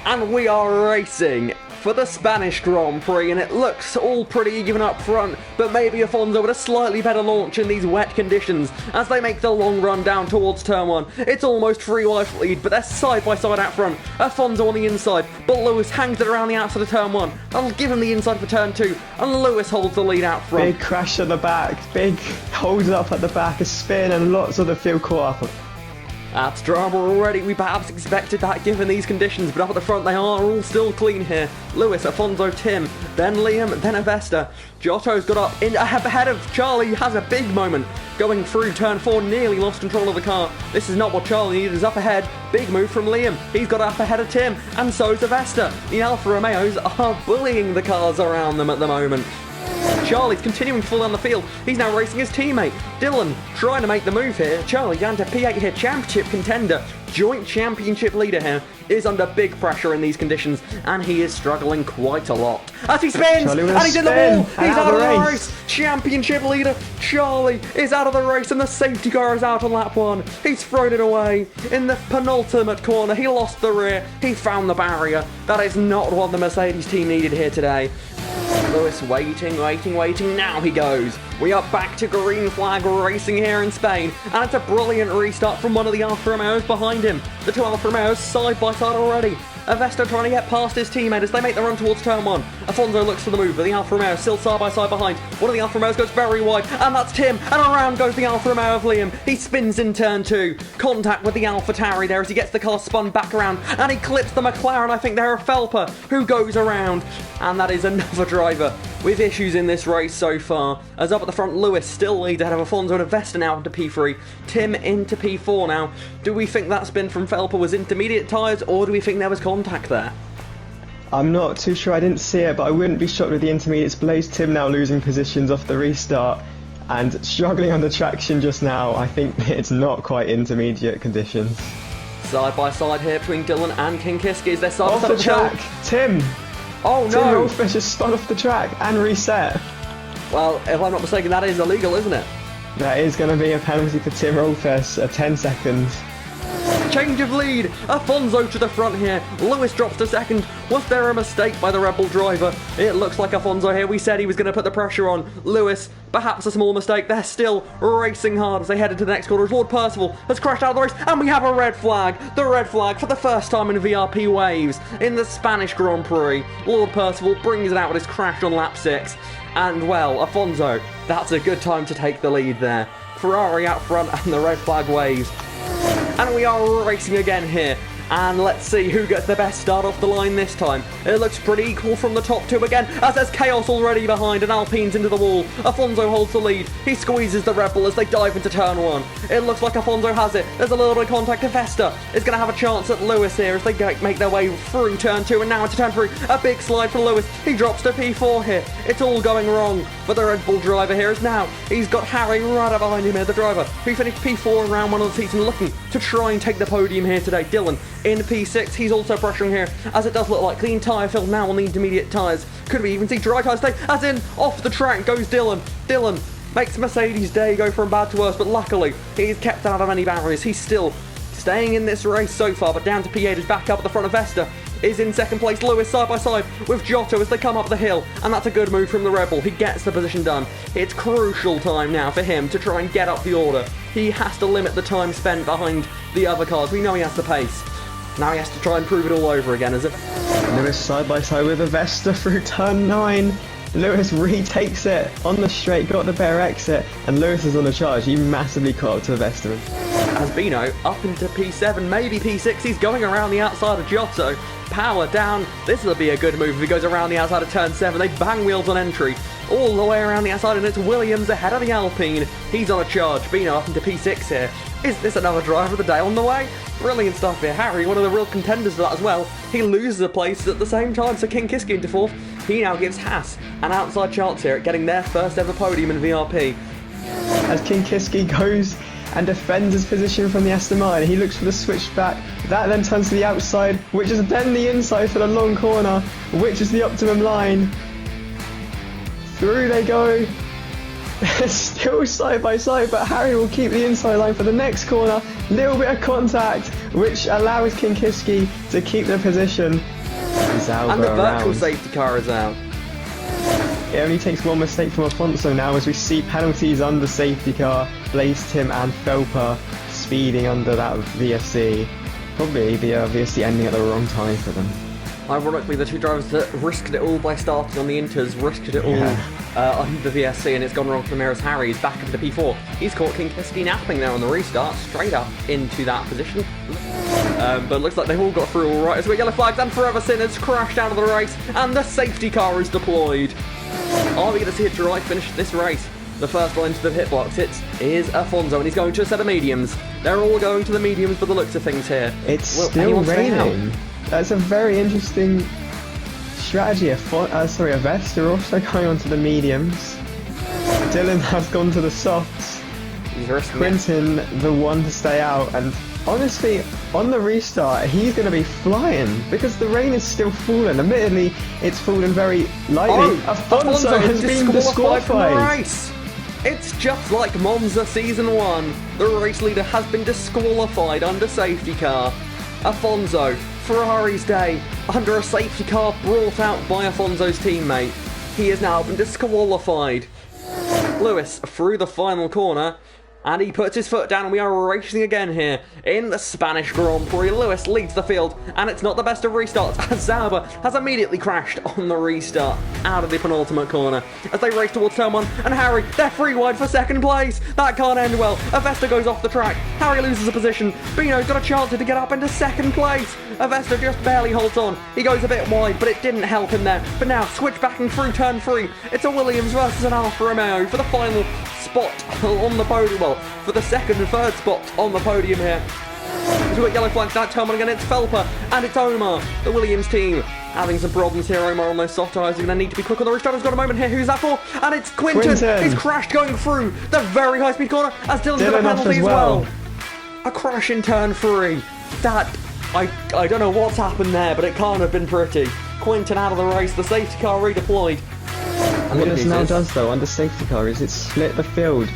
And we are racing for the Spanish Grand Prix, and it looks all pretty even up front, but maybe Afonso with a slightly better launch in these wet conditions as they make the long run down towards turn 1. It's almost free life lead, but they're side by side out front. Afonso on the inside, but Lewis hangs it around the outside of turn 1. That'll give him the inside for turn 2, and Lewis holds the lead out front. Big crash at the back, big hold up at the back, a spin, and lots of the field caught up. That's drama already. We perhaps expected that given these conditions, but up at the front they are all still clean here. Lewis, Afonso, Tim, then Liam, then Avesta. Giotto's got up in ahead of Charlie, has a big moment. Going through turn 4, nearly lost control of the car. This is not what Charlie needed, is up ahead. Big move from Liam. He's got up ahead of Tim, and so's Avesta. The Alfa Romeos are bullying the cars around them at the moment. Charlie's continuing to fall down the field. He's now racing his teammate. Dylan trying to make the move here. Charlie down to P8 here, championship contender, joint championship leader here, is under big pressure in these conditions, and he is struggling quite a lot. As he spins, and he's in the wall, he's out of the race. Championship leader Charlie is out of the race, and the safety car is out on lap 1. He's thrown it away in the penultimate corner. He lost the rear, he found the barrier. That is not what the Mercedes team needed here today. Lewis waiting, now he goes. We are back to green flag racing here in Spain, and it's a brilliant restart from one of the Alfa Romeos behind him. The two Alfa Romeos side by side already. Avesta trying to get past his teammate as they make the run towards turn 1. Afonso looks for the move, but the Alfa Romeo still side by side behind. One of the Alfa Romeos goes very wide, and that's Tim, and around goes the Alfa Romeo of Liam. He spins in turn 2. Contact with the Alfa Tauri there as he gets the car spun back around, and he clips the McLaren. I think they're a Felper who goes around, and that is another driver with issues in this race so far. As up at the front, Lewis still leads ahead of Afonso and Avesta now into P3. Tim into P4 now. Do we think that spin from Felper was intermediate tyres, or do we think there was contact there? I'm not too sure, I didn't see it, but I wouldn't be shocked with the intermediates. Blaze Tim now losing positions off the restart and struggling under traction just now. I think it's not quite intermediate conditions. Side by side here between Dylan and King Kiski as they're side off by side the track. Tim! Oh Tim no! Rolfes just spun off the track and reset. Well, if I'm not mistaken, that is illegal, isn't it? That is going to be a penalty for Tim Rolfes, 10 seconds. Change of lead, Afonso to the front here, Lewis drops to second. Was there a mistake by the Red Bull driver? It looks like Afonso here, we said he was going to put the pressure on. Lewis, perhaps a small mistake, they're still racing hard as they head into the next quarter. Lord Percival has crashed out of the race, and we have a red flag. The red flag for the first time in VRP waves in the Spanish Grand Prix. Lord Percival brings it out with his crash on lap 6. And well, Afonso, that's a good time to take the lead there. Ferrari out front and the red flag waves. And we are racing again here. And let's see who gets the best start off the line this time. It looks pretty equal from the top two again, as there's chaos already behind and Alpine's into the wall. Afonso holds the lead. He squeezes the Red Bull as they dive into turn 1. It looks like Afonso has it. There's a little bit of contact. Avesta is going to have a chance at Lewis here as they make their way through turn 2 and now into turn 3. A big slide for Lewis. He drops to P4 here. It's all going wrong for the Red Bull driver here as now he's got Harry right up behind him here, the driver who finished P4 in round 1 of the season, looking to try and take the podium here today. Dylan in P6, he's also pressuring here, as it does look like clean tyre fill now on the intermediate tyres. Could we even see dry tyres today? As in, off the track goes Dylan. Dylan makes Mercedes' day go from bad to worse, but luckily he's kept out of any barriers. He's still staying in this race so far, but down to P8 is back up at the front of Vesta. Is in second place. Lewis side by side with Giotto as they come up the hill, and that's a good move from the Red Bull. He gets the position done. It's crucial time now for him to try and get up the order. He has to limit the time spent behind the other cars. We know he has the pace. Now he has to try and prove it all over again, is it? Lewis side by side with Avesta through turn 9. Lewis retakes it on the straight, got the better exit, and Lewis is on the charge. He massively caught up to Avesta. As Bino up into P7, maybe P6, he's going around the outside of Giotto. Power down. This will be a good move if he goes around the outside of turn 7. They bang wheels on entry all the way around the outside, and it's Williams ahead of the Alpine. He's on a charge. Bino up into P6 here. Is this another driver of the day on the way? Brilliant stuff here. Harry, one of the real contenders for that as well. He loses a place at the same time, so King Kiski into 4th. He now gives Haas an outside chance here at getting their first ever podium in VRP. As King Kiski goes and defends his position from the Aston Martin, he looks for the switchback. That then turns to the outside, which is then the inside for the long corner, which is the optimum line. Through they go. still side by side, but Harry will keep the inside line for the next corner. Little bit of contact, which allows Kinkiski to keep the position. And the virtual safety car is out. It only takes one mistake from Afonso now as we see penalties under safety car. Blaze, Tim and Felper speeding under that VSC. Probably the VSC ending at the wrong time for them. Ironically, the two drivers that risked it all by starting on the Inters risked it all under the VSC, and it's gone wrong for them here as Harry is back into P4. He's caught Kinkiski napping there on the restart, straight up into that position. But looks like they've all got through all right. As we got yellow flags, and Forever Sin has crashed out of the race, and the safety car is deployed. Are we going to see a dry finish this race? The first one into the pit box is Afonso, and he's going to a set of mediums. They're all going to the mediums by the looks of things here. It's still raining. That's a very interesting strategy. Avesta also going on to the mediums. Dylan has gone to the softs. Quinton, the one to stay out, and honestly, on the restart, he's going to be flying because the rain is still falling. Admittedly, it's fallen very lightly. Afonso has been disqualified from the race. It's just like Monza Season 1. The race leader has been disqualified under safety car. Afonso, Ferrari's day, under a safety car brought out by Afonso's teammate. He has now been disqualified. Lewis through the final corner, and he puts his foot down, and we are racing again here in the Spanish Grand Prix. Lewis leads the field, and it's not the best of restarts as Sauber has immediately crashed on the restart out of the penultimate corner as they race towards turn 1, and Harry, they're free wide for second place. That can't end well. Avesta goes off the track. Harry loses a position. Bino's got a chance to get up into second place. Avesta just barely holds on. He goes a bit wide, but it didn't help him there. But now, switch backing through turn 3. It's a Williams versus an Alfa Romeo for the final spot on the podium. Well, for the second and third spot on the podium here. We've got yellow flags that turn 1 again. It's Felper and it's Omar. The Williams team having some problems here. Omar on those soft tyres. They're going to need to be quick on the restart. Has got a moment here. Who's that for? And it's Quinton. He's crashed going through the very high speed corner as Dylan's got a penalty as well. A crash in turn 3. That, I don't know what's happened there, but it can't have been pretty. Quinton out of the race. The safety car redeployed. And what this now does though under safety car is it split the field.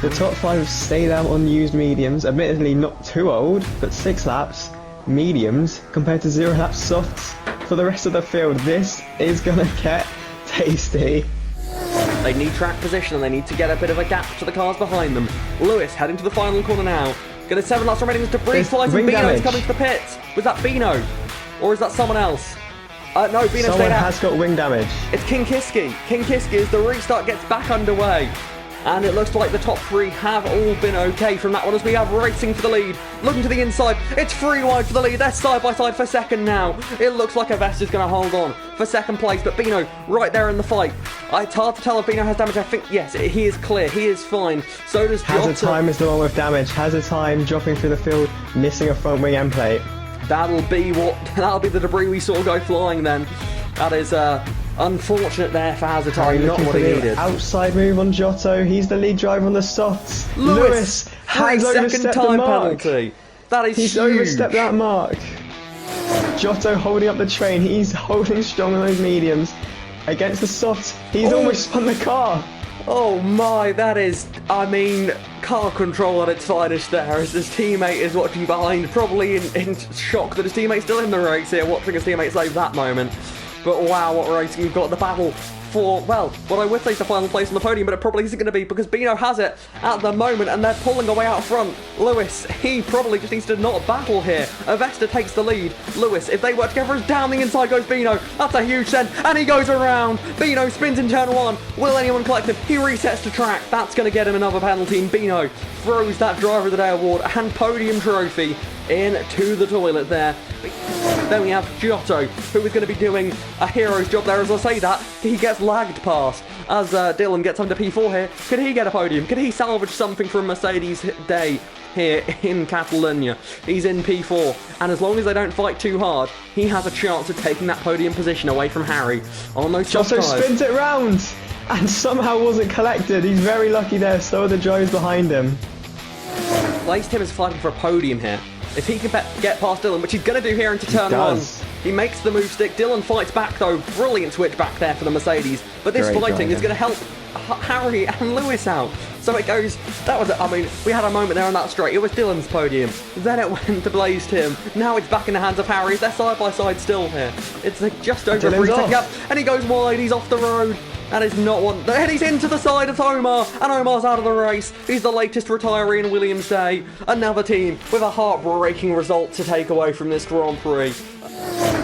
The top 5 stayed out on used mediums, admittedly not too old, but 6 laps mediums compared to 0 laps softs for the rest of the field. This is gonna get tasty. They need track position and they need to get a bit of a gap to the cars behind them. Lewis heading to the final corner now. Got 7 laps remaining as debris flies and Bino's coming to the pits. Was that Bino? Or is that someone else? No, Bino stayed out. Someone has got wing damage. It's Kinkiski. Kinkiski as the restart gets back underway. And it looks like the top 3 have all been okay from that one as we have racing for the lead. Looking to the inside, it's 3 wide for the lead. They're side by side for second now. It looks like Avesta's going to hold on for second place, but Bino right there in the fight. It's hard to tell if Bino has damage. I think, yes, he is clear. He is fine. So does Jota. Time is the one with damage. Has a time dropping through the field, missing a front wing end plate. That'll be the debris we saw go flying then. That is unfortunate there for Hazard. Not what he needed. Outside move on Giotto. He's the lead driver on the softs. Lewis has overstepped the mark. Penalty. That is He's huge. overstepped that mark. Giotto holding up the train. He's holding strong on those mediums. Against the softs, he's almost spun the car. Oh my, that is, I mean, car control at its finest there as his teammate is watching behind, probably in shock that his teammate's still in the race here, watching his teammate save that moment. But wow, what racing we've got. The battle for, well, what I would say is the final place on the podium, but it probably isn't going to be because Bino has it at the moment and they're pulling away out front. Lewis, he probably just needs to not battle here. Avesta takes the lead. Lewis, if they work together, as down the inside goes Bino. That's a huge send, and he goes around. Bino spins in turn 1. Will anyone collect him? He resets the track. That's going to get him another penalty, and Bino throws that Driver of the Day award and podium trophy into the toilet there. Then we have Giotto, who is going to be doing a hero's job there. As I say that, he gets lagged past as Dylan gets under P4 here. Could he get a podium? Could he salvage something from Mercedes' day here in Catalunya? He's in P4, and as long as they don't fight too hard, he has a chance of taking that podium position away from Harry on those soft Giotto tyres. spins it round and somehow wasn't collected. He's very lucky there, so are the drivers behind him. Blaze Tim is fighting for a podium here. If he can get past Dylan, which he's going to do here into turn 1, he makes the move stick. Dylan fights back though. Brilliant switch back there for the Mercedes. But this fighting is going to help Harry and Lewis out. So it goes, that was, I mean, we had a moment there on that straight. It was Dylan's podium. Then it went to Blaze Tim. Now it's back in the hands of Harry. They're side by side still here. It's like just over a Dylan's 3 second gap. off. And he goes wide. He's off the road. That is not one. And he's into the side of Omar. And Omar's out of the race. He's the latest retiree in Williams' day. Another team with a heartbreaking result to take away from this Grand Prix.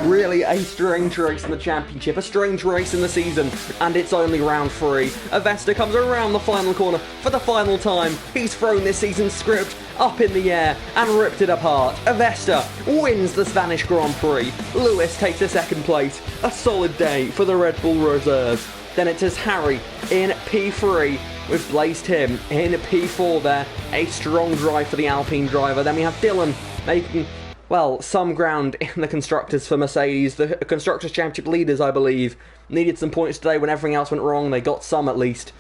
Really a strange race in the championship, a strange race in the season, and it's only round 3. Avesta comes around the final corner for the final time. He's thrown this season's script up in the air and ripped it apart. Avesta wins the Spanish Grand Prix. Lewis takes a second place. A solid day for the Red Bull Reserve. Then it is Harry in P3 with Blaze Tim in P4 there. A strong drive for the Alpine driver. Then we have Dylan making, well, some ground in the Constructors for Mercedes. The Constructors Championship leaders, I believe, needed some points today when everything else went wrong. They got some at least.